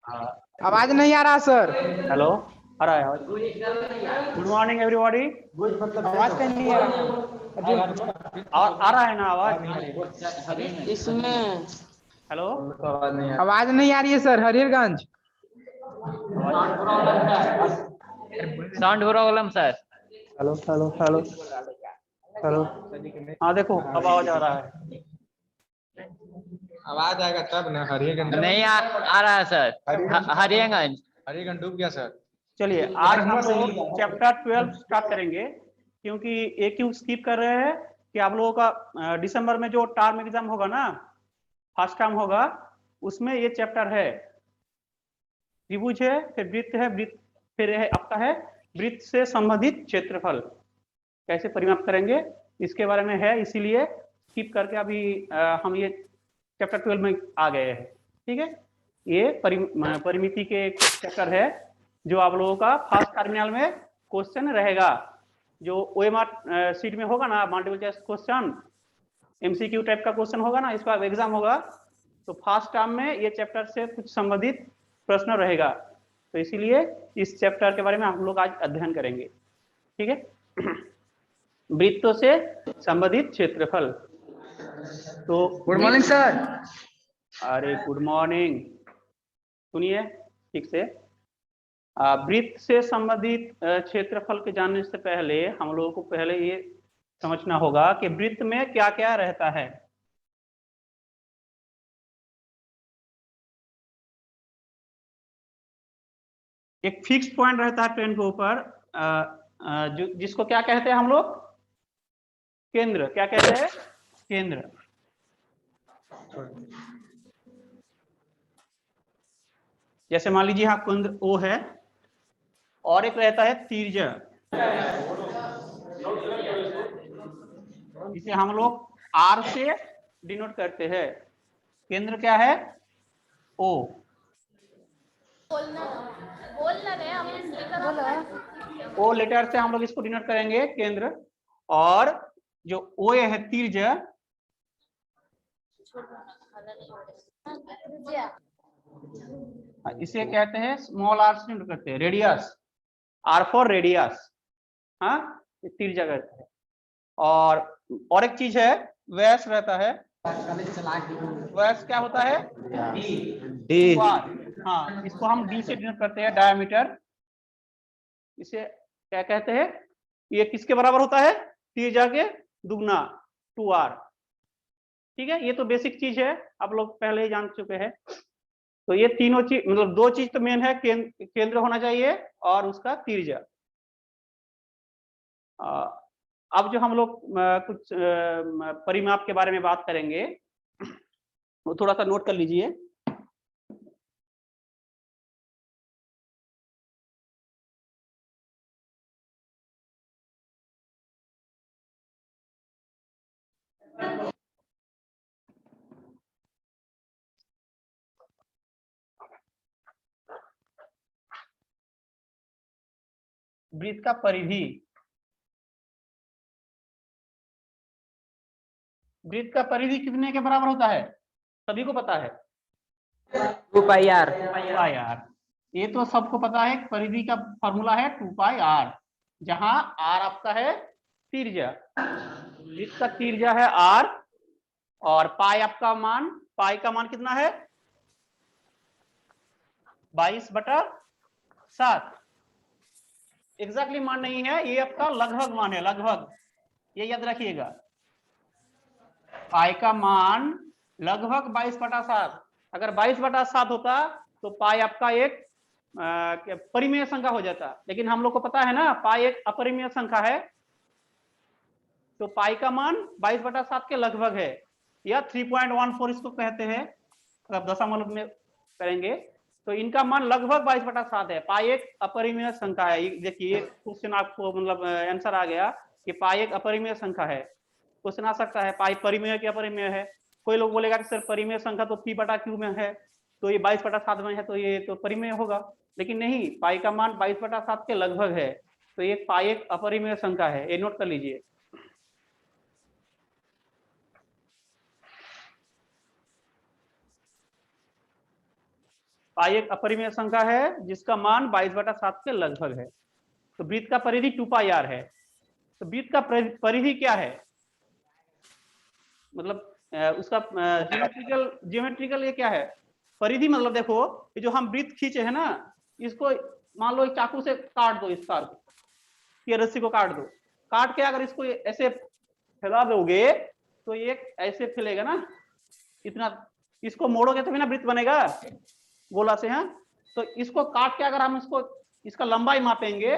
आवाज नहीं आ रहा सर। हेलो, आ रहा है आवाज? Good morning everybody. आवाज कहीं नहीं आ रहा। आ रहा है ना आवाज इसमें हेलो? आवाज नहीं आ रही है sir. Hariharganj. Sound problem sir. Hello hello hello hello. हाँ देखो अब आवाज आ रहा है। आवाज आएगा तब ना। हरिहरगंज नहीं आ रहा है सर। हरियाणगंज। हरिहरगंज डूब गया सर। चलिए आज हम लोग चैप्टर 12 स्टार्ट करेंगे, क्योंकि एक क्यों स्किप कर रहे हैं कि आप लोगों का दिसंबर में जो टर्म एग्जाम होगा ना, फर्स्ट टर्म होगा, उसमें ये चैप्टर है। त्रिभुज है, फिर वृत्त है, वृत्त फिर है आपका है वृत्त से संबंधित क्षेत्रफल कैसे परिमाप करेंगे, इसके बारे में है। इसीलिए स्किप करके अभी हम ये चैप्टर 12 में आ गए हैं। ठीक है, ये परिमिति के एक चैप्टर है जो आप लोगों का फर्स्ट टर्मिनल में क्वेश्चन रहेगा। जो ओएमआर सीट में होगा ना, multiple choice question, MCQ type का क्वेश्चन होगा ना, इसका एग्जाम होगा, तो फर्स्ट टर्म में ये चैप्टर से कुछ संबंधित प्रश्न रहेगा। तो इसीलिए इस चैप्टर के बारे में हम लोग आज अध्ययन करेंगे। ठीक है, वृत्तों से संबंधित क्षेत्रफल। तो गुड मॉर्निंग सर। अरे गुड मॉर्निंग। सुनिए ठीक से, वृत्त से संबंधित क्षेत्रफल के जानने से पहले हम लोगों को पहले ये समझना होगा कि वृत्त में क्या क्या रहता है। एक फिक्स पॉइंट रहता है पेन के ऊपर, जिसको क्या कहते हैं हम लोग? केंद्र। क्या कहते हैं? केंद्र। जैसे मान लीजिए यहाँ केंद्र O है, और एक रहता है तिर्य्य, जिसे हम लोग R से डिनोट करते हैं। केंद्र क्या है? O। O लेटर से हम लोग इसको डिनोट करेंगे केंद्र। और जो O है तिर्य्य, इसे कहते हैं स्मॉल r से डिनोट करते हैं, रेडियस। R for radius. हाँ, तिर्य्य कहते हैं। और एक चीज है, व्यास रहता है। व्यास क्या होता है? डी। हाँ, इसको हम डी से डिनोट करते हैं, डायमीटर। इसे क्या कहते हैं? ये किसके बराबर होता है? त्रिज्या के दुगना, 2r। ठीक है, ये तो बेसिक चीज है, आप लोग पहले ही जान चुके हैं। तो ये तीनों चीज, मतलब दो चीज तो मेन है, केंद्र होना चाहिए और उसका त्रिज्या। अब जो हम लोग कुछ परिमाप के बारे में बात करेंगे, वो थोड़ा सा नोट कर लीजिए। वृत्त का परिधि, वृत्त का परिधि कितने के बराबर होता है? सभी को पता है? 2 पाई आर। Pi are. ये तो सबको पता है, परिधि का फॉर्मूला है 2 पाई आर, जहां आर आपका है त्रिज्या। वृत्त का त्रिज्या है आर, और पाई आपका मान, पाई का मान कितना है? 22/7। एग्जैक्टली मान नहीं है, ये आपका लगभग मान है, लगभग। ये याद रखिएगा, पाई का मान लगभग 22/7। अगर 22/7 होता तो पाई आपका एक परिमेय संख्या हो जाता, लेकिन हम लोग को पता है ना पाई एक अपरिमेय संख्या है। तो पाई का मान 22/7 के लगभग है, या 3.14 इसको कहते हैं, अगर दशमलव में करेंगे तो इनका मान लगभग 22/7 है। पाई एक अपरिमेय संख्या है। देखिए क्वेश्चन आपको मतलब आंसर आ गया कि पाई एक अपरिमेय संख्या है। क्वेश्चन आ सकता है पाई परिमेय की अपरिमेय है। कोई लोग बोलेगा कि सर परिमेय संख्या तो P/Q में है, तो ये 22/7 में है, तो ये तो परिमेय होगा। लेकिन नहीं, पाई का मान 22/7 के लगभग है, तो ये पाई एक अपरिमेय संख्या है, ये नोट कर लीजिए। पाई एक अपरिमेय संख्या है जिसका मान 22/7 के लगभग है। तो वृत्त का परिधि 2 पाई r है। तो वृत्त का परिधि क्या है, मतलब उसका ज्योमेट्रिकल ये क्या है परिधि, मतलब देखो ये जो हम वृत्त खींचे है ना, इसको मान लो एक चाकू से काट दो, इस तार को, ये रस्सी को काट दो, काट के अगर इसको ऐसे फैला दोगे तो ये ऐसे फैलेगा ना, इतना, इसको मोड़ोगे तो भी ना वृत्त बनेगा गोला से। हाँ, तो इसको काट के अगर हम इसको, इसका लंबाई मापेंगे,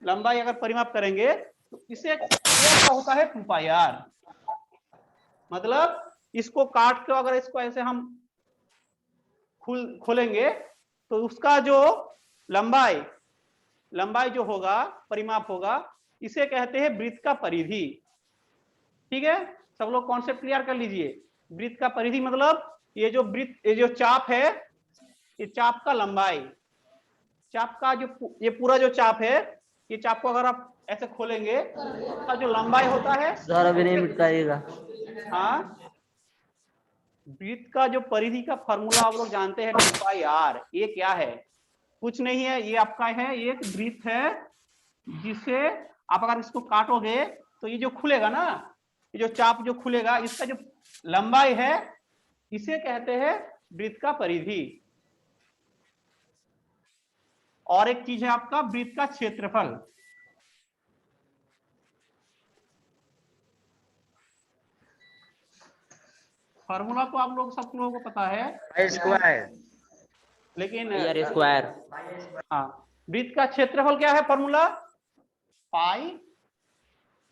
लंबाई अगर परिमाप करेंगे तो इसे क्या होता है 2 पाई r। मतलब इसको काट के अगर इसको ऐसे हम खोलेंगे तो उसका जो लंबाई जो होगा, परिमाप होगा, इसे कहते हैं वृत्त का परिधि। ठीक है, सब लोग कॉन्सेप्ट क्लियर कर लीजिए। वृत्त का परिधि मतलब ये जो वृत्त, ये जो चाप है, ये चाप का लंबाई, चाप का जो ये पूरा जो चाप है, ये चाप को अगर आप ऐसे खोलेंगे उसका जो लंबाई होता है, सर अभी नहीं मिटाइएगा। हाँ, वृत्त का जो परिधि का फॉर्मूला आप लोग जानते हैं 2 पाई r। ये क्या है, कुछ नहीं है, ये आपका है एक वृत्त है जिसे आप अगर इसको काटोगे तो ये जो खुलेगा ना, ये जो चाप जो खुलेगा, इसका जो लंबाई है इसे कहते हैं वृत्त का परिधि। और एक चीज है आपका वृत्त का क्षेत्रफल। फॉर्मूला तो आप लोग सब लोगों को पता है, स्क्वायर, लेकिन यार स्क्वायर। हाँ, वृत्त का क्षेत्रफल क्या है, फॉर्मूला पाई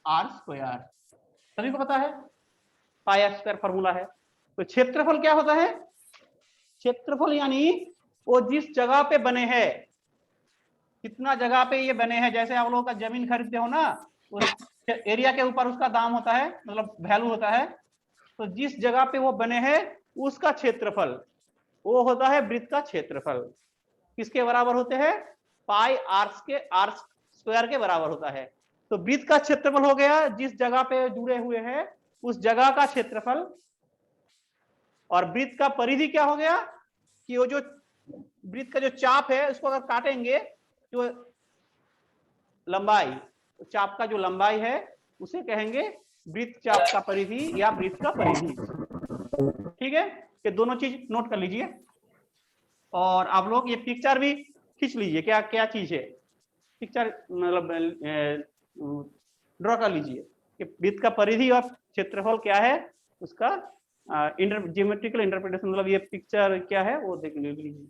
r स्क्वायर, सभी को पता है पाई r स्क्वायर फॉर्मूला है। तो क्षेत्रफल क्या होता है, क्षेत्रफल यानी वो जिस जगह पे बने हैं, कितना जगह पे ये बने हैं, जैसे आप लोगों का जमीन खरीदते हो ना, उस एरिया के ऊपर उसका दाम होता है, मतलब वैल्यू होता है। तो जिस जगह पे वो बने हैं उसका क्षेत्रफल वो होता है वृत्त का क्षेत्रफल। किसके बराबर होते हैं, पाई r स्क्वायर के बराबर होता है। तो वृत्त का क्षेत्रफल हो गया जिस जगह पे जुड़े हुए हैं उस जगह का क्षेत्रफल। और वृत्त का परिधि क्या हो गया कि वो जो वृत्त का जो चाप है उसको अगर काटेंगे, जो लंबाई, चाप का जो लंबाई है उसे कहेंगे वृत्त चाप का परिधि या वृत्त का परिधि। ठीक है, ये दोनों चीज नोट कर लीजिए। और आप लोग ये पिक्चर भी खींच लीजिए, क्या क्या चीज है, पिक्चर मतलब ड्रॉ कर लीजिए कि वृत्त का परिधि और क्षेत्रफल क्या है, उसका ज्योमेट्रिकल इंटरप्रिटेशन, मतलब ये पिक्चर क्या है वो देख लीजिए।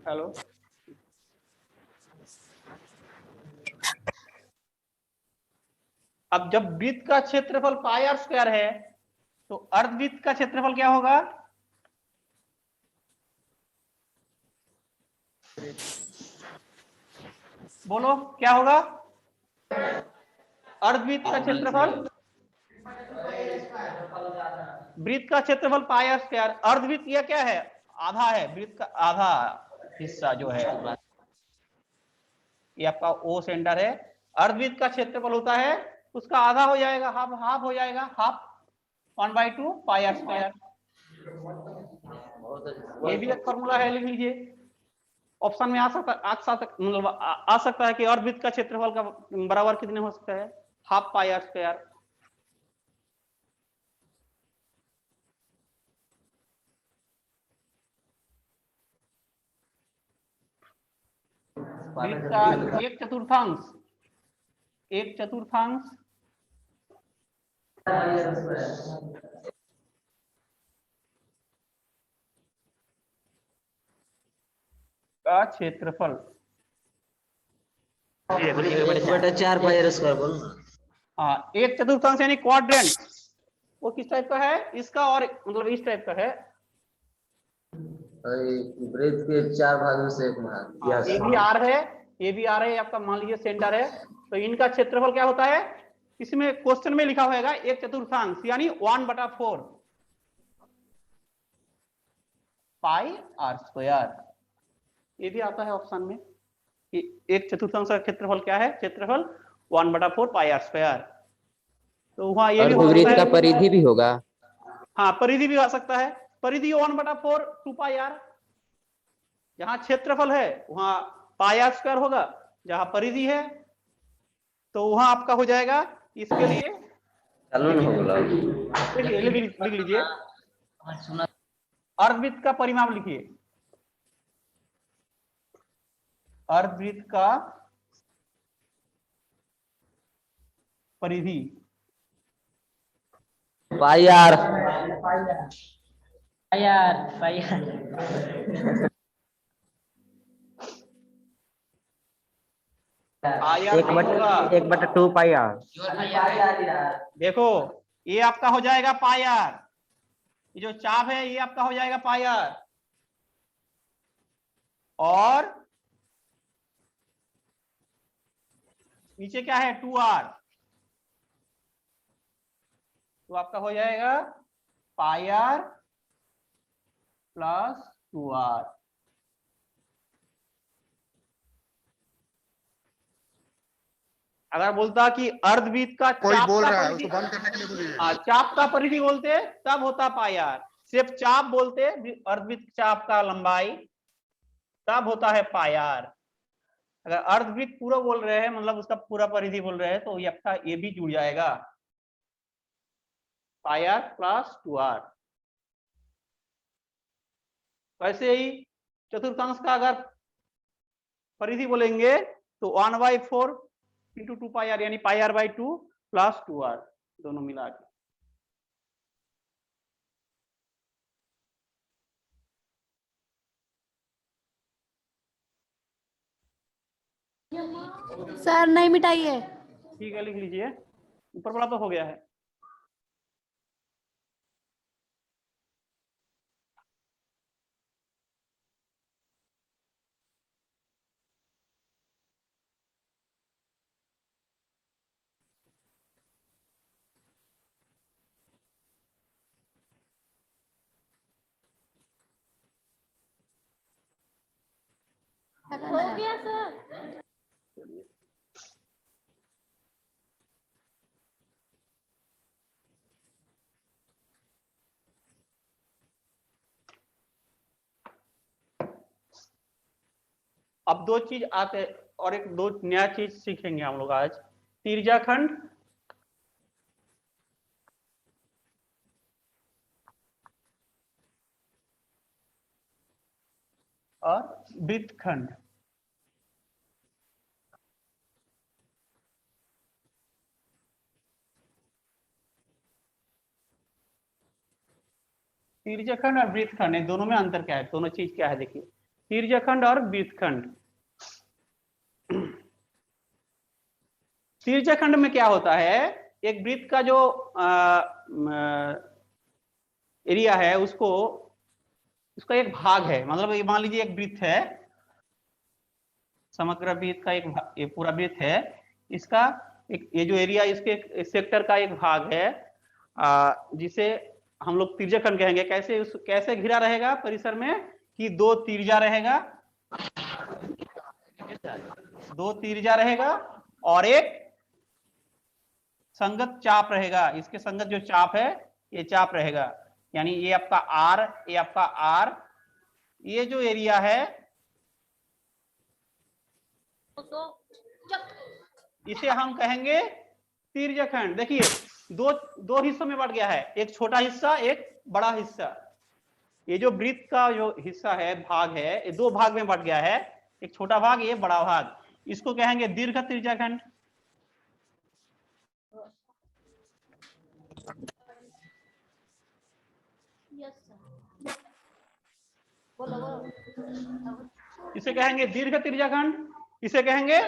हेलो, अब जब वृत्त का क्षेत्रफल पाई r स्क्वायर है तो अर्धवृत्त का क्षेत्रफल क्या होगा, बोलो क्या होगा, अर्धवृत्त का क्षेत्रफल, वृत्त का क्षेत्रफल पाई r स्क्वायर, अर्धवृत्त यह क्या है, आधा है, वृत्त का आधा हिस्सा जो है ये आपका ओ सेंटर है। अर्धवृत्त का क्षेत्रफल होता है उसका आधा हो जाएगा, हाफ हो जाएगा, हाफ 1/2 पाई r स्क्वायर। ये भी एक फॉर्मूला है, लिख लीजिए। ऑप्शन में आ सकता है कि अर्धवृत्त का क्षेत्रफल का बराबर कितने हो सकता है, हाफ पाई r स्क्वायर। वृत्त का एक चतुर्थांश का क्षेत्रफल, 1/4 पाई r स्क्वायर बोलो ना। हाँ, एक चतुर्थांश यानी क्वाड्रेंट, वो किस टाइप का है, इसका और मतलब इस टाइप का है। वृत्त के 4 भागों से एक भाग। ये भी आर है, ये भी आर है, आपका मान लीजिए सेंटर है, तो इनका क्षेत्रफल क्या होता है, इसमें क्वेश्चन में लिखा होगा 1/4 यानी 1/4 पाई आर स्क्वायर। ये भी आता है ऑप्शन में कि 1/4 का क्षेत्रफल क्या है, क्षेत्रफल 1/4 पाई आर स्क्वायर। तो वहां ये भी हो अर्धवृत्त सकता का है, परिधि भी होगा। हाँ परिधि भी आ सकता है, परिधि 1/4 2 पाई आर। जहां क्षेत्रफल है वहां पाई आर स्क्वायर होगा, जहां परिधि है तो वहां आपका हो जाएगा, इसके लिए देखिए लिख लीजिए, अर्धवृत्त का परिमाप लिखिए, अर्धवृत्त का परिधि pi R. R 1/2 pi R. देखो ये आपका हो जाएगा पाई आर, ये जो चाप है ये आपका हो जाएगा पाई आर, और नीचे क्या है 2r, तो आपका हो जाएगा पाई आर प्लस 2r। अगर बोलता कि अर्धवृत्त का कोई चाप बोल का रहा है, परिधि, उसको बंद करने के लिए बोलिए। हाँ चाप का परिधि बोलते तब होता पाई आर, सिर्फ चाप बोलते अर्धवृत्त चाप का लंबाई तब होता है पाई आर। अगर अर्धवृत्त पूरा बोल रहे हैं मतलब उसका पूरा परिधि बोल रहे हैं तो ये आपका ये भी जुड़ जाएगा पाई आर प्लस 2r। वैसे ही चतुर्थांश का अगर परिधि बोलेंगे तो 1/4 इंटू 2 पाई आर यानी पाई आर बाई 2 प्लस 2r दोनों मिला के। सर नहीं मिटाइए। ठीक है लिख लीजिए, ऊपर वाला तो हो गया है। हो गया सर। अब दो चीज आते और एक दो नया चीज सीखेंगे हम लोग आज, तिर्जाखंड और वृत्तखंड। तिर्यखंड और वृत्तखंड दोनों में अंतर क्या है, दोनों चीज क्या है देखिए, तिर्यखंड और वृत्तखंड। तिर्यखंड में क्या होता है, एक वृत्त का जो एरिया है उसको उसका एक भाग है, मतलब ये मान लीजिए एक वृत्त है, समग्र वृत्त का ये पूरा वृत्त है, इसका एक ये जो एरिया इसके सेक्टर का एक भाग है जिसे हम लोग तिर्यखंड कहेंगे। कैसे घिरा रहेगा परिसर में कि दो तिर्जा रहेगा, दो तिर्जा रहेगा और एक संगत चाप रहेगा, इसके संगत जो चाप है ये चाप रहेगा, यानी ये आपका आर, ये आपका आर, ये जो एरिया है इसे हम कहेंगे तिर्यखंड। देखिए दो हिस्सों में बढ़ गया है, एक छोटा हिस्सा एक बड़ा हिस्सा। ये जो वृत्त का जो हिस्सा है भाग है ये दो भाग में बढ़ गया है, एक छोटा भाग ये बड़ा भाग, इसको कहेंगे दीर्घ तिर्यखंड। इसे कहेंगे दीर्घ तिर्यखंड, इसे कहेंगे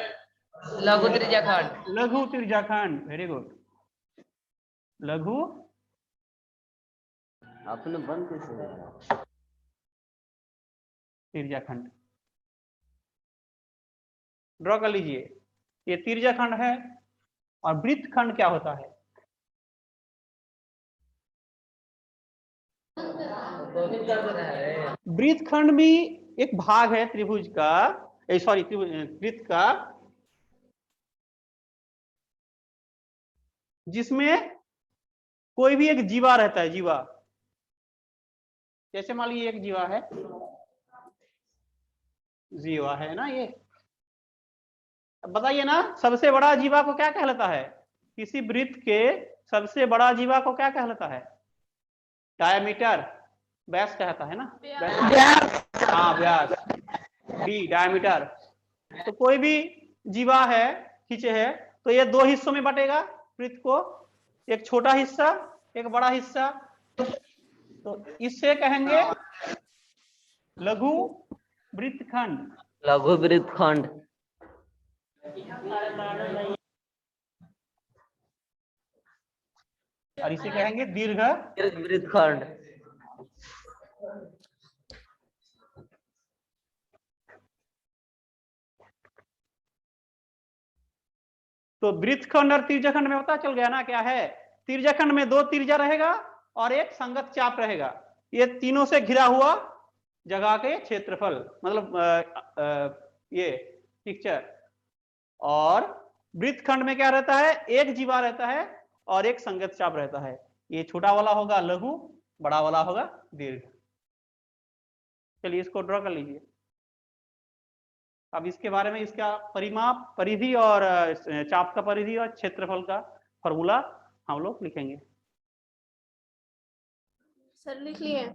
लघु त्रिज्याखंड। लघु तिर्यखंड। वेरी गुड, लघु आपने बंद कैसे किया? तिर्यकखंड ड्रॉ कर लीजिए। ये तिर्यकखंड है। और वृत्तखंड क्या होता है? वृत्तखंड भी एक भाग है त्रिभुज का, सॉरी वृत्त का, जिसमें कोई भी एक जीवा रहता है। जीवा जैसे मान लीजिए एक जीवा है, जीवा है ना ये। अब बताइए ना, सबसे बड़ा जीवा को क्या कहलाता है? किसी वृत्त के सबसे बड़ा जीवा को क्या कहलाता है? डायमीटर, व्यास कहता है ना, हाँ व्यास, डी डायमीटर। तो कोई भी जीवा है, खींचे है, तो ये दो हिस्सों में बटेगा वृत्त को, एक छोटा हिस्सा, एक बड़ा हिस्सा। तो इससे कहेंगे लघु वृत्तखंड। लघु वृत्तखंड। और इसे कहेंगे दीर्घ दीर्घ वृत्तखंड। तो वृत्तखंड और तिर्यकखंड में पता चल गया ना क्या है? तिर्यकखंड में दो तिर्या रहेगा और एक संगत चाप रहेगा। ये तीनों से घिरा हुआ जगह के क्षेत्रफल, मतलब ये पिक्चर। और वृत्तखंड में क्या रहता है? एक जीवा रहता है और एक संगत चाप रहता है। ये छोटा वाला होगा लघु, बड़ा वाला होगा दीर्घ। चलिए इसको ड्रॉ कर लीजिए। अब इसके बारे में, इसका परिमाप, परिधि और चाप का परिधि और क्षेत्रफल का फॉर्मूला हम लोग लिखेंगे। सर लिख लिए।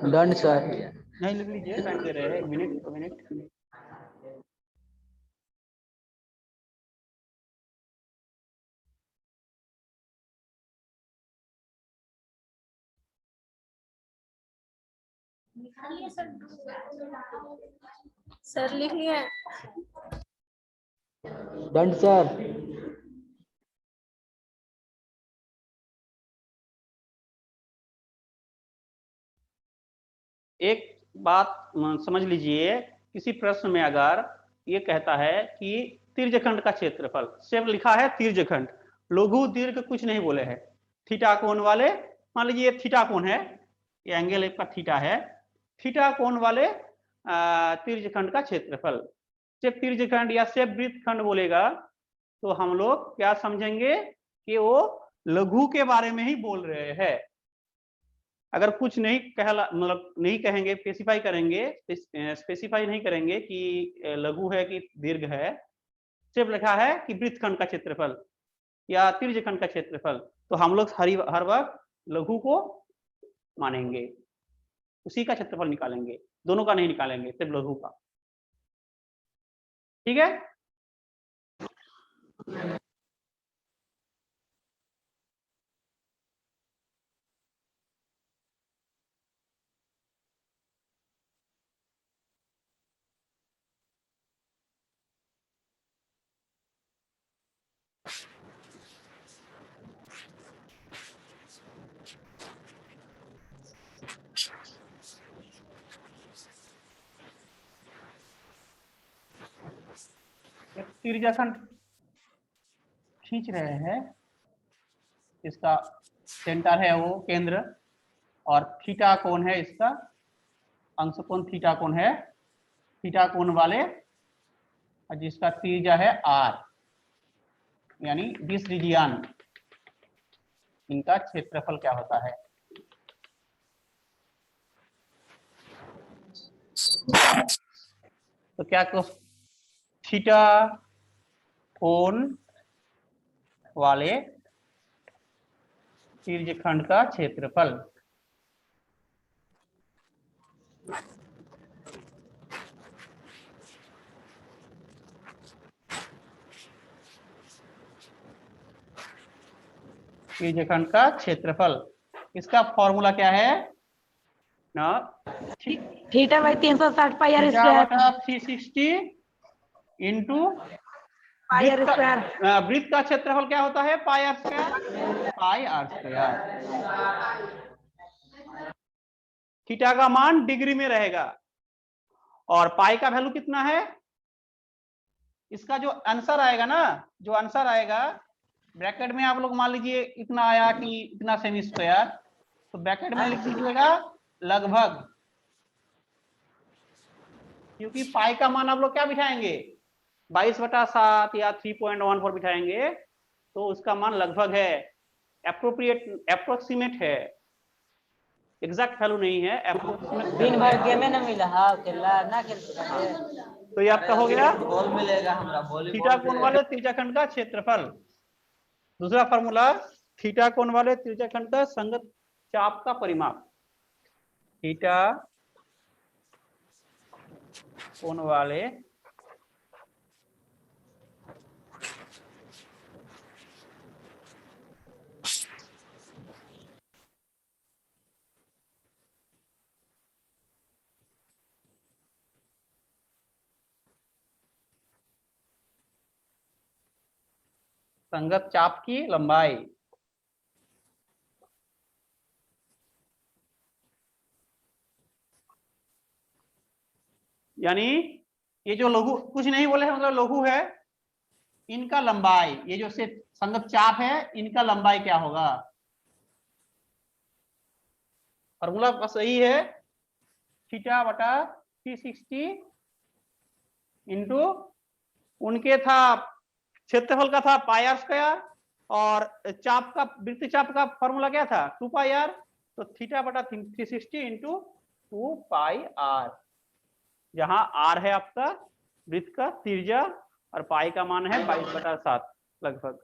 दंड सर। नहीं लिख लीजिए, टाइम दे रहे हैं, 1 मिनट 2 मिनट। सर लिख लिए। दंड सर। एक बात समझ लीजिए, किसी प्रश्न में अगर ये कहता है कि तिर्यकखंड का क्षेत्रफल, सिर्फ लिखा है तिर्यकखंड, लघु दीर्घ कुछ नहीं बोले हैं। थीटा कोण वाले, मान लीजिए ये थीटा कोण है, ये एंगल का थीटा है, थीटा कोण वाले तिर्यकखंड का क्षेत्रफल। सिर्फ तिर्यकखंड या सिर्फ वृत्तखंड बोलेगा तो हम लोग क्या समझेंगे कि वो लघु के बारे में ही बोल रहे हैं। अगर कुछ नहीं मतलब नहीं कहेंगे, स्पेसिफाई करेंगे, स्पेसिफाई नहीं करेंगे कि लघु है कि दीर्घ है, सिर्फ लिखा है कि वृत्तखंड का क्षेत्रफल या तिर्यकखंड का क्षेत्रफल, तो हम लोग हर वक्त लघु को मानेंगे, उसी का क्षेत्रफल निकालेंगे, दोनों का नहीं निकालेंगे, सिर्फ लघु का। ठीक है? तिर्यकखंड खींच रहे हैं, इसका सेंटर है वो केंद्र, और थीटा कोण है इसका, अंश कोण थीटा कोण है, थीटा कोण वाले, और जिसका त्रिज्या है r, यानी दिस रीजियन, इनका क्षेत्रफल क्या होता है? तो क्या थीटा कोण वाले तिर्यकखंड का क्षेत्रफल। तिर्यकखंड का क्षेत्रफल, इसका फॉर्मूला क्या है ना? Theta by 360 pi R square. 360 into वृत्त का क्षेत्रफल क्या होता है? Pi R square, pi R square. Theta का मान डिग्री में रहेगा और पाई का वैल्यू कितना है? इसका जो आंसर आएगा ना, जो आंसर आएगा ब्रैकेट में आप लोग मान लीजिए इतना आया कि इतना सेमी स्क्वायर, तो ब्रैकेट में लिख दीजिएगा लगभग, क्योंकि पाई का मान आप लोग क्या बिठाएंगे? 22/7 या 3.14 बिठाएंगे, तो उसका मान लगभग है, अप्रोक्सीमेट है, एग्जैक्ट वैल्यू नहीं है, अप्रोक्सीमेट। दिन भर गेमे न मिला हाँ खेला ना खेल। तो ये आपका हो गया बॉल मिलेगा हमरा, वॉलीबॉल थीटा कोण वाले त्रिज्याखंड का क्षेत्रफल। दूसरा फॉर्मूला, थीटा कोण वाले त्रिज्याखंड का संगत चाप का परिमाप। थीटा कोण वाले संगत चाप की लंबाई। यानी ये जो लघु कुछ नहीं बोले हैं, मतलब लघु है, इनका लंबाई, ये जो से संगत चाप है इनका लंबाई क्या होगा? फॉर्मूला बस यही है, थीटा बटा 360 इंटू उनके था क्षेत्रफल का था पाई आर स्क्वायर, और चाप का, वृत्त चाप का फॉर्मूला क्या था? 2 पाई आर। तो थीटा बटा 360 इंटू 2 पाई आर, जहां आर है आपका वृत्त का त्रिज्या और पाई का मान है 22/7 लगभग।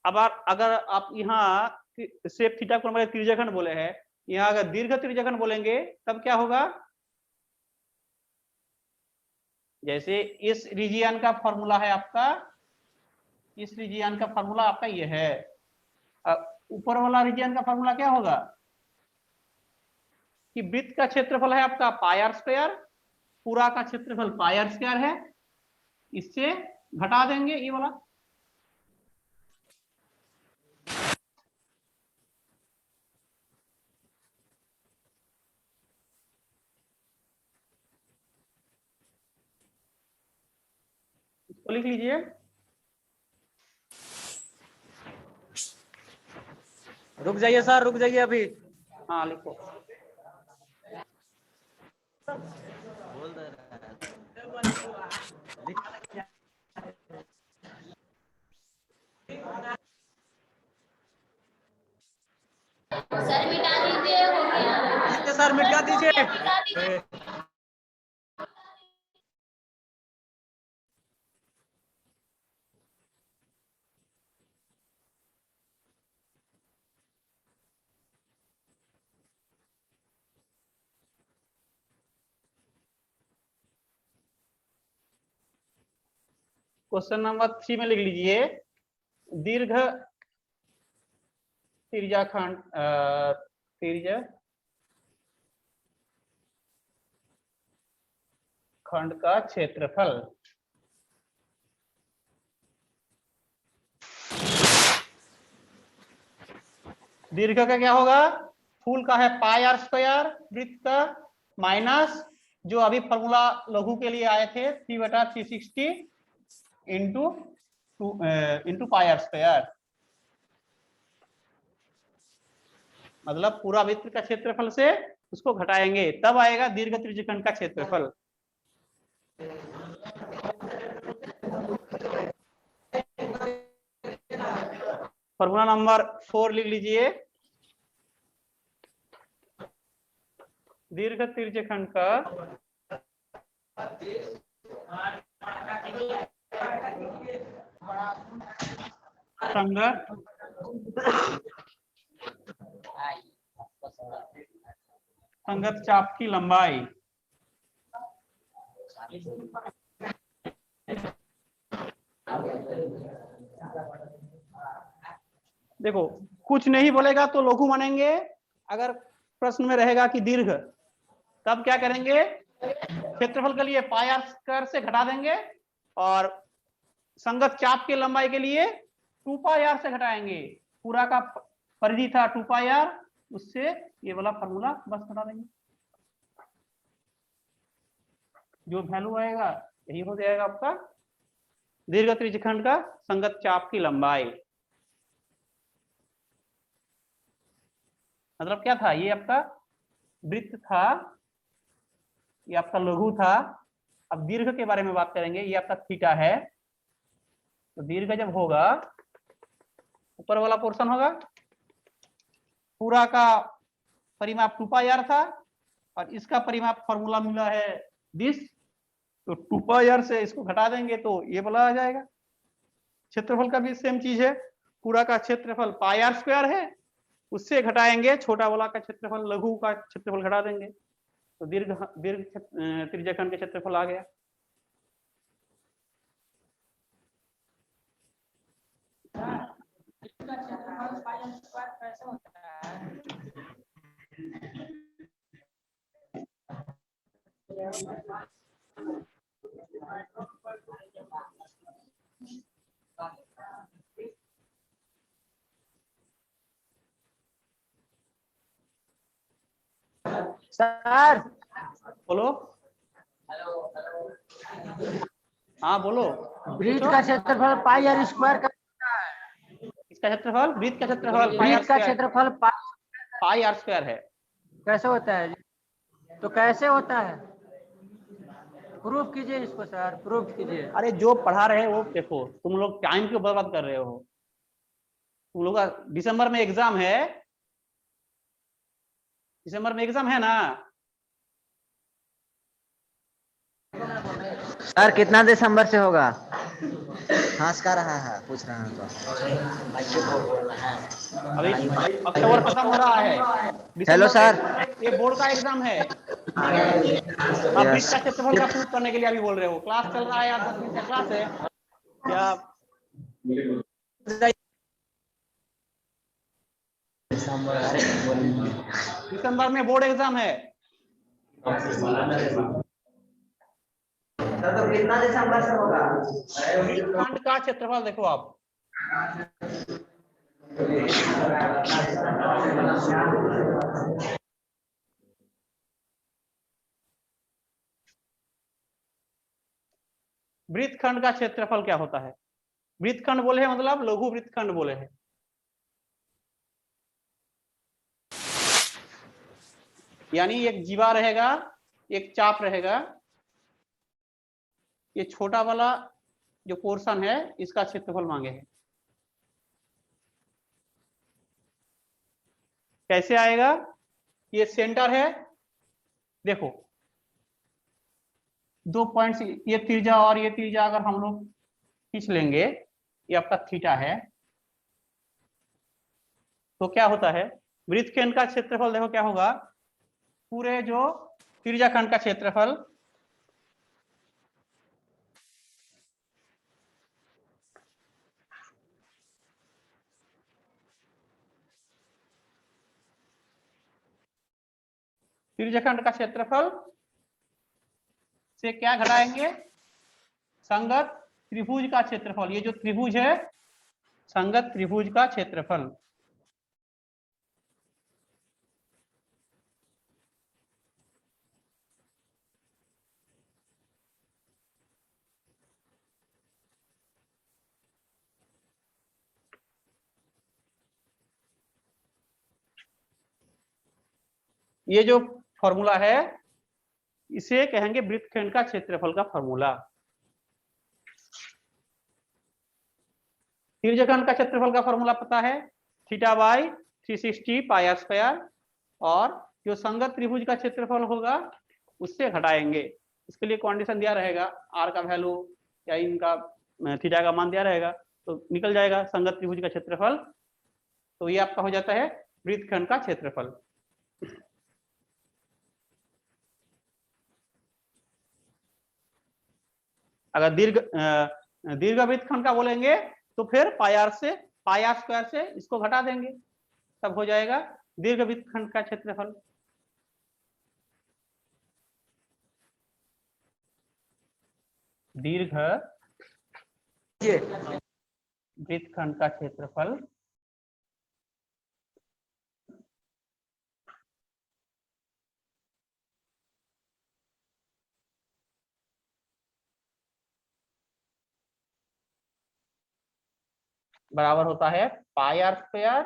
अब अगर आप यहाँ सेप थीटा कोण वाले त्रिज्याखंड बोले हैं, यहाँ अगर दीर्घ त्रिज्याखंड बोलेंगे तब क्या होगा? जैसे इस रीजियन का फॉर्मूला है आपका, इस रीजियन का फॉर्मूला आपका ये है, ऊपर वाला रीजियन का फॉर्मूला क्या होगा? कि वृत्त का क्षेत्रफल है आपका पाई आर स्क्वायर, पूरा का क्षेत्रफल पाई आर स्क्वायर है, इससे घटा देंगे ये वाला, इसको लिख लीजिए। रुक जाइए सर, रुक जाइए अभी। हाँ लिखो। बोल दे रहा है। सर मिटा दीजिए, हो गया। सर मिटा दीजिए। मिटा दीजिए। क्वेश्चन नंबर 3 में लिख लीजिए, दीर्घ त्रिज्याखंड खंड का क्षेत्रफल। दीर्घ का क्या होगा? फूल का है पाई आर स्क्वायर, वृत्त का माइनस जो अभी फॉर्मूला लघु के लिए आए थे 3/360 इंटू पाई आर स्क्वायर, मतलब पूरा वृत्त का क्षेत्रफल से उसको घटाएंगे तब आएगा दीर्घ त्रिज्यखंड का क्षेत्रफल। फॉर्मूला नंबर 4 लिख लीजिए, दीर्घ त्रिज्यखंड का संगत चाप की लंबाई। देखो कुछ नहीं बोलेगा तो लघु मानेंगे, अगर प्रश्न में रहेगा कि दीर्घ तब क्या करेंगे, क्षेत्रफल के लिए पाई आर स्क्वायर से घटा देंगे और संगत चाप की लंबाई के लिए 2 पाई आर से घटाएंगे। पूरा का परिधि था 2 पाई आर, उससे ये वाला फार्मूला बस घटा देंगे, जो वैल्यू आएगा यही हो जाएगा आपका दीर्घ त्रिज्यखंड का संगत चाप की लंबाई। मतलब क्या था, ये आपका वृत्त था, ये आपका लघु था। अब दीर्घ के बारे में बात करेंगे, ये आपका थीटा है। तो दीर्घ जब होगा, ऊपर वाला पोर्शन होगा, पूरा का परिमाप 2 पाई आर था और इसका परिमाप फॉर्मूला मिला है दिस, तो 2 पाई आर से इसको घटा देंगे तो ये वाला आ जाएगा। क्षेत्रफल का भी सेम चीज है, पूरा का क्षेत्रफल पाई आर स्क्वायर है, उससे घटाएंगे छोटा वाला का क्षेत्रफल, लघु का क्षेत्रफल घटा देंगे, तो दीर्घ दीर्घ त्रिज्यखंड के क्षेत्रफल आ गया। सर बोलो। हाँ बोलो। वृत्त का क्षेत्रफल पाई आर स्क्वायर का, इसका क्षेत्रफल, वृत्त का क्षेत्रफल पाई आर वृत्त का स्क्वायर, क्षेत्रफल पाई आर स्क्वायर है। कैसे होता है? तो कैसे होता है, प्रूफ कीजिए इसको सर, प्रूफ कीजिए। अरे जो पढ़ा रहे हो, देखो तुम लोग टाइम क्यों बर्बाद कर रहे हो? तुम लोग का दिसंबर में एग्जाम है, दिसंबर में एग्जाम है ना? सर कितना दिसंबर से होगा? हंस का रहा है, पूछ रहा है तो। अभी अक्टूबर खत्म हो रहा है, हेलो सर। ये बोर्ड का एग्जाम है। आप वृत्त का क्षेत्रफल का प्रूफ करने के लिए अभी बोल रहे हो? क्लास चल रहा है या 10 मिनट का क्लास है क्या? दिसंबर में बोर्ड एग्जाम है। तो कितना दिसंबर से होगा? वृत्तखंड का क्षेत्रफल देखो आप, वृत्तखंड का क्षेत्रफल क्या होता है? वृत्तखंड बोले हैं मतलब लघु वृत्तखंड बोले हैं। यानी एक जीवा रहेगा, एक चाप रहेगा, ये छोटा वाला जो पोर्शन है इसका क्षेत्रफल मांगे है। कैसे आएगा? ये सेंटर है, देखो 2 पॉइंट्स, ये त्रिज्या और ये त्रिज्या अगर हम लोग खींच लेंगे, ये आपका थीटा है, तो क्या होता है वृत्तखंड का क्षेत्रफल? देखो क्या होगा, पूरे जो त्रिज्याखंड का क्षेत्रफल त्रिज्याखंड का क्षेत्रफल से क्या घटाएंगे? संगत त्रिभुज का क्षेत्रफल। ये जो त्रिभुज है, संगत त्रिभुज का क्षेत्रफल। ये जो फॉर्मूला है इसे कहेंगे वृत्तखंड का क्षेत्रफल का फॉर्मूला। त्रिज्याखंड का क्षेत्रफल का फॉर्मूला पता है, theta by 360 pi R square, और जो संगत त्रिभुज का क्षेत्रफल होगा उससे घटाएंगे। इसके लिए कंडीशन दिया रहेगा, आर का वैल्यू या इनका थीटा का मान दिया रहेगा, तो निकल जाएगा संगत त्रिभुज का क्षेत्रफल। तो ये आपका हो जाता है वृत्तखंड का क्षेत्रफल। अगर दीर्घ दीर्घवृत्त खंड का बोलेंगे तो फिर पाई आर स्क्वायर से इसको घटा देंगे, तब हो जाएगा दीर्घवृत्त खंड का क्षेत्रफल। दीर्घ वृत्तखंड का क्षेत्रफल बराबर होता है पाई आर स्क्वायर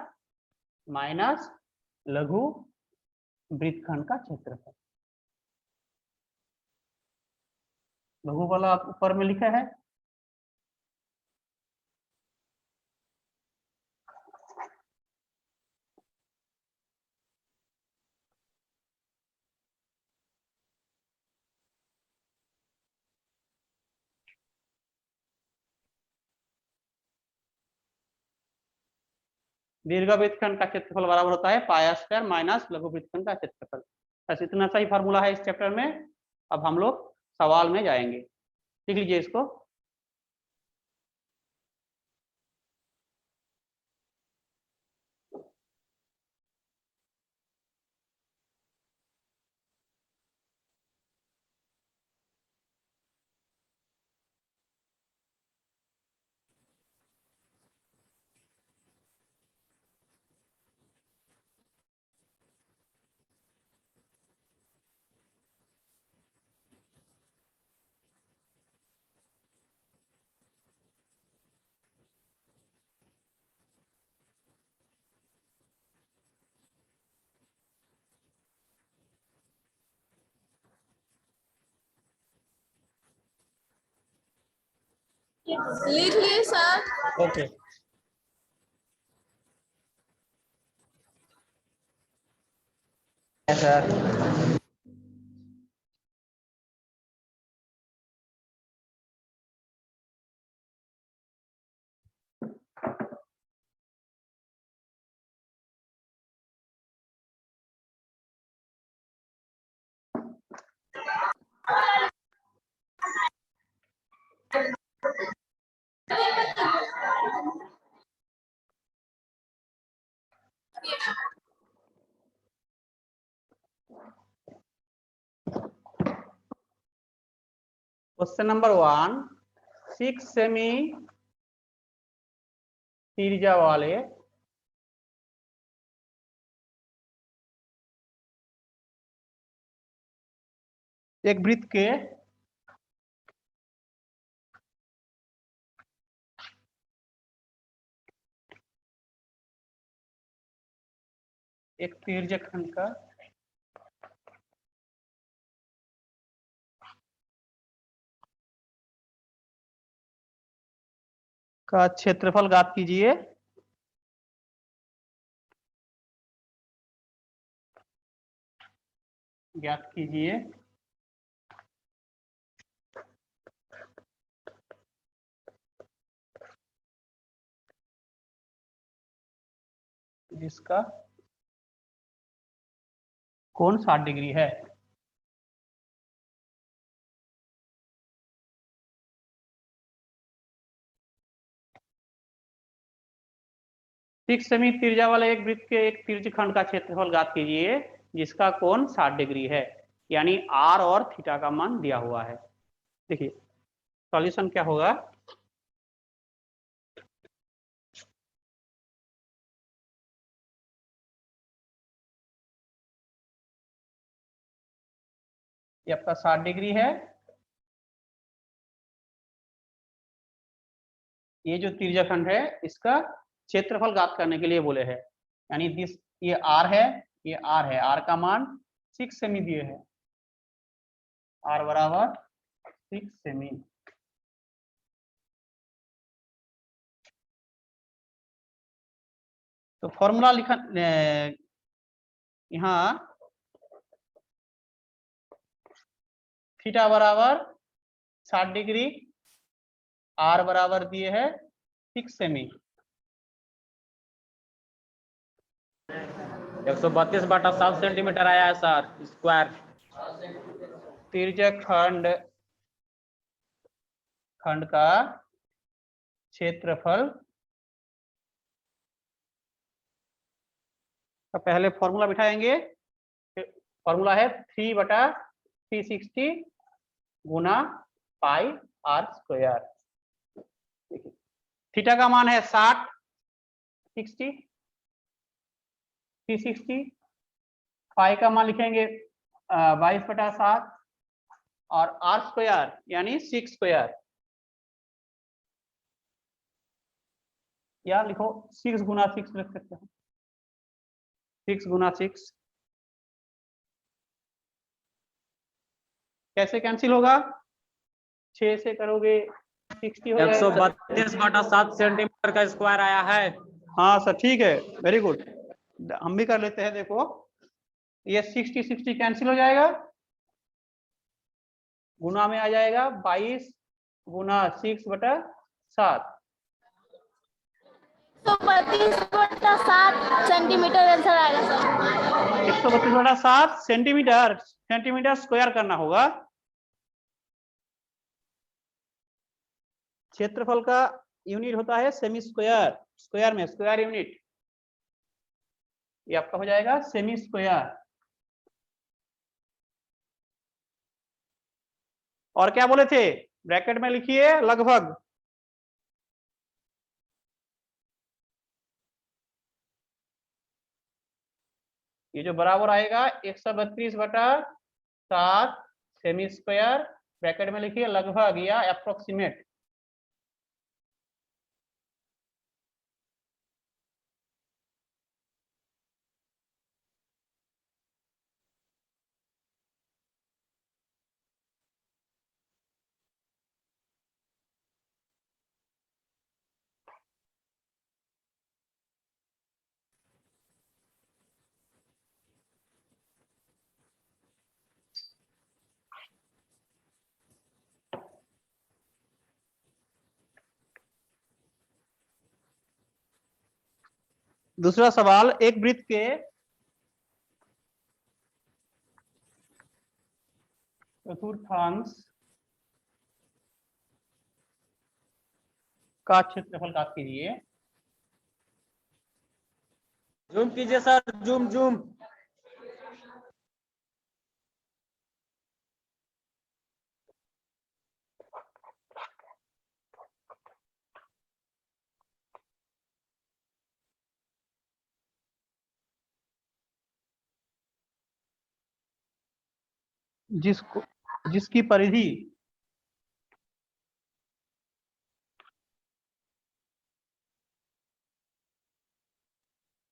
माइनस लघु वृत्तखंड का क्षेत्रफल। लघु वाला ऊपर में लिखा है, दीर्घवृत्तखंड का क्षेत्रफल बराबर होता है पाई आर स्क्वायर माइनस लघु वृत्तखंड का क्षेत्रफल। बस इतना सही फार्मूला है इस चैप्टर में। अब हम लोग सवाल में जाएंगे, लिख लीजिए इसको। लिख लिए sir. Okay, sir question number 1, 6 semi त्रिज्या वाले एक वृत्त के एक तिर्यक खंड का क्षेत्रफल ज्ञात कीजिए। ज्ञात कीजिए जिसका कोण 60 डिग्री है। सिक्स सेमी त्रिज्या वाले एक वृत्त के एक तिर्यकखंड का क्षेत्रफल ज्ञात कीजिए जिसका कोण 60 डिग्री है, यानी आर और थीटा का मान दिया हुआ है। देखिए सॉल्यूशन क्या होगा। ये आपका 60 डिग्री है, ये जो तिर्यकखंड है इसका क्षेत्रफल ज्ञात करने के लिए बोले हैं, यानी दिस ये आर है, ये आर है, आर का मान 6 सेमी दिए है, आर बराबर 6 सेमी। तो फॉर्मूला लिखा यहाँ थीटा बराबर 60 डिग्री, आर बराबर दिए है 6 सेमी। 132/7 सेंटीमीटर आया है सर स्क्वायर। तिर्यक खंड का क्षेत्रफल का पहले फॉर्मूला बिठाएंगे। फॉर्मूला है 3/360 गुना पाई आर स्क्वायर। थीटा का मान है 60, 60, 360। पाई का मान लिखेंगे 22/7 और आर स्क्वायर यानी 6 स्क्वायर, या लिखो 6 गुना 6 लिख सकते हैं, 6 गुना 6। कैसे कैंसिल होगा? 6 से करोगे 60 हो जाएगा। 132/7 सेंटीमीटर का स्क्वायर आया है। हाँ सर, ठीक है, वेरी गुड। हम भी कर लेते हैं। देखो ये 60 60 कैंसिल हो जाएगा, गुना में आ जाएगा 22 गुना 6/7। 132/7 सेंटीमीटर आंसर आएगा सर। 132/7 सेंटीमीटर, सेंटीमीटर स्क्वायर करना होगा। क्षेत्रफल का यूनिट होता है सेमी स्क्वायर, स्क्वायर में स्क्वायर यूनिट, ये आपका हो जाएगा सेमी स्क्वायर। और क्या बोले थे? ब्रैकेट में लिखिए लगभग। ये जो बराबर आएगा 132/7 सेमी स्क्वायर, ब्रैकेट में लिखिए लगभग या अप्रोक्सीमेट। दूसरा सवाल, एक वृत्त के चतुर्थांश का क्षेत्रफल ज्ञात कीजिए। जूम कीजिए सर, जूम जूम। जिसकी परिधि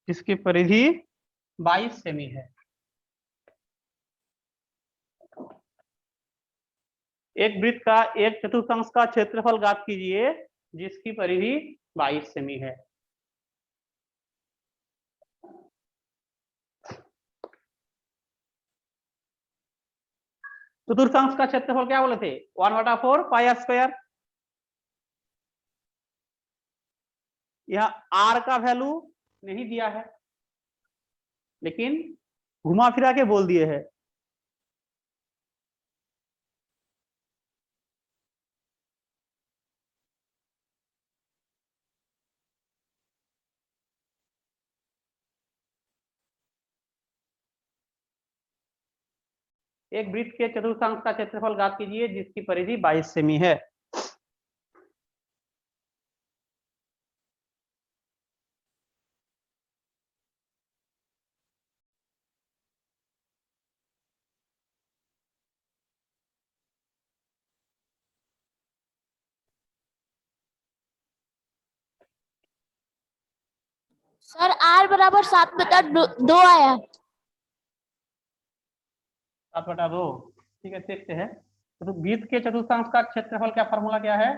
जिसकी परिधि 22 सेमी है। एक वृत्त का एक चतुर्थांश का क्षेत्रफल ज्ञात कीजिए जिसकी परिधि 22 सेमी है। चतुर्थांश का क्षेत्रफल क्या बोले थे? 1/4 पाई आर स्क्वायर। यहाँ आर का वैल्यू नहीं दिया है, लेकिन घुमा फिरा के बोल दिए हैं। एक वृत्त के चतुर्थांश का क्षेत्रफल ज्ञात कीजिए जिसकी परिधि 22 सेमी है। सर R बराबर 7/2 आया। 7/2, ठीक है, देखते हैं। तो वृत्त के चतुर्थांश का क्षेत्रफल का फॉर्मूला क्या है?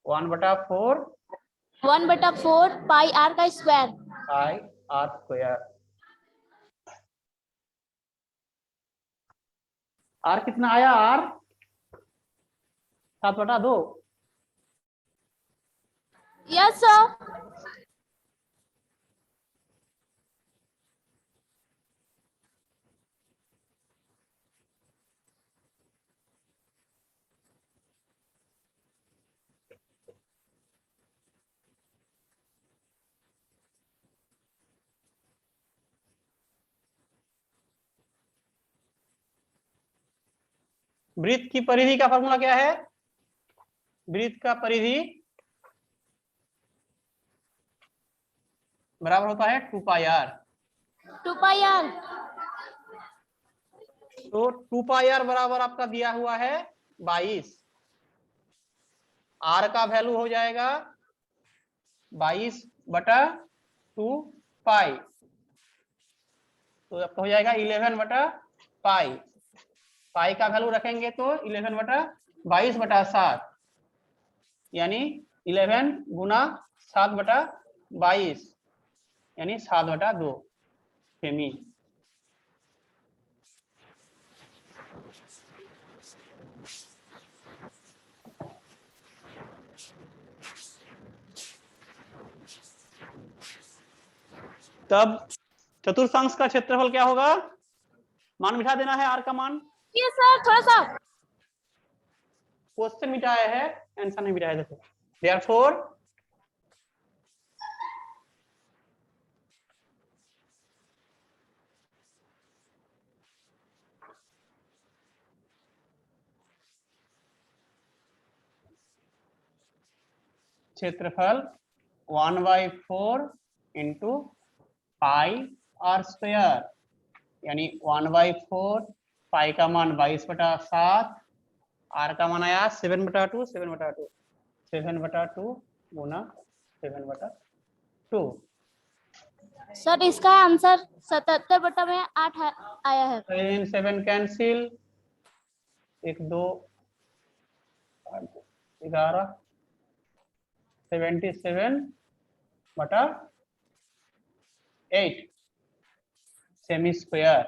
वन बटा फोर 1/4 पाई R का square. Pi R square. R कितना आया? आर 7/2। Yes sir. वृत्त की परिधि का फॉर्मूला क्या है? वृत्त का परिधि बराबर होता है 2 पाई r। 2 पाई r। तो 2 पाई r बराबर आपका दिया हुआ है 22। r का वैल्यू हो जाएगा 22/2 पाई, तो आपका हो जाएगा 11/पाई। पाई का वैल्यू रखेंगे तो 11/22/7, यानी 11 गुना 7/22 यानी 7/2 सेमी। तब चतुर्थांश का क्षेत्रफल क्या होगा? मान बिठा देना है, आर का मान। ये सर थोड़ा सा क्वेश्चन मिटाया है, आंसर नहीं मिटाया। देखो, देयरफॉर क्षेत्रफल 1/4 इंटू पाई आर स्क्वायर, यानी 1/4 पाई का मान 22/7, आर का मान आया 7/2 गुना 7/2। सर इसका आंसर 77/8 आया है। 7 कैंसिल, 1 2 11 77/8 सेमी स्क्वायर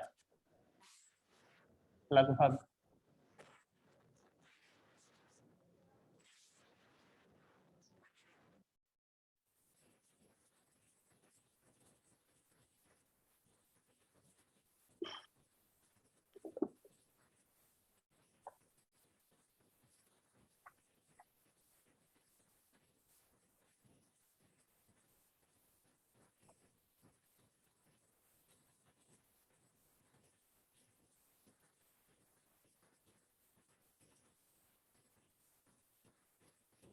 लगभग।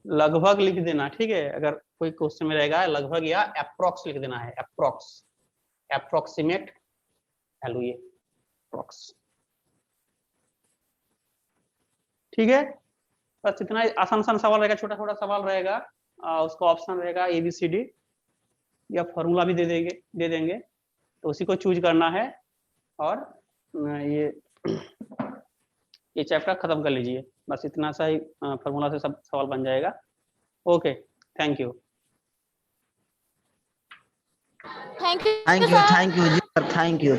लगभग लिख देना, ठीक है। अगर कोई क्वेश्चन में रहेगा लगभग या अप्रोक्स लिख देना है, अप्रोक्स, अप्रोक्सीमेट वैल्यू, ये अप्रोक्स, ठीक है। बस इतना आसान आसान सवाल रहेगा, छोटा छोटा सवाल रहेगा, उसका ऑप्शन रहेगा ABCD, या फॉर्मूला भी दे देंगे, तो उसी को चूज करना है और ये चैप्टर खत्म कर लीजिए। बस इतना सा ही फॉर्मूला से सब सवाल बन जाएगा। Okay, thank you. Thank you thank you sir. Thank you जी सर, थैंक यू।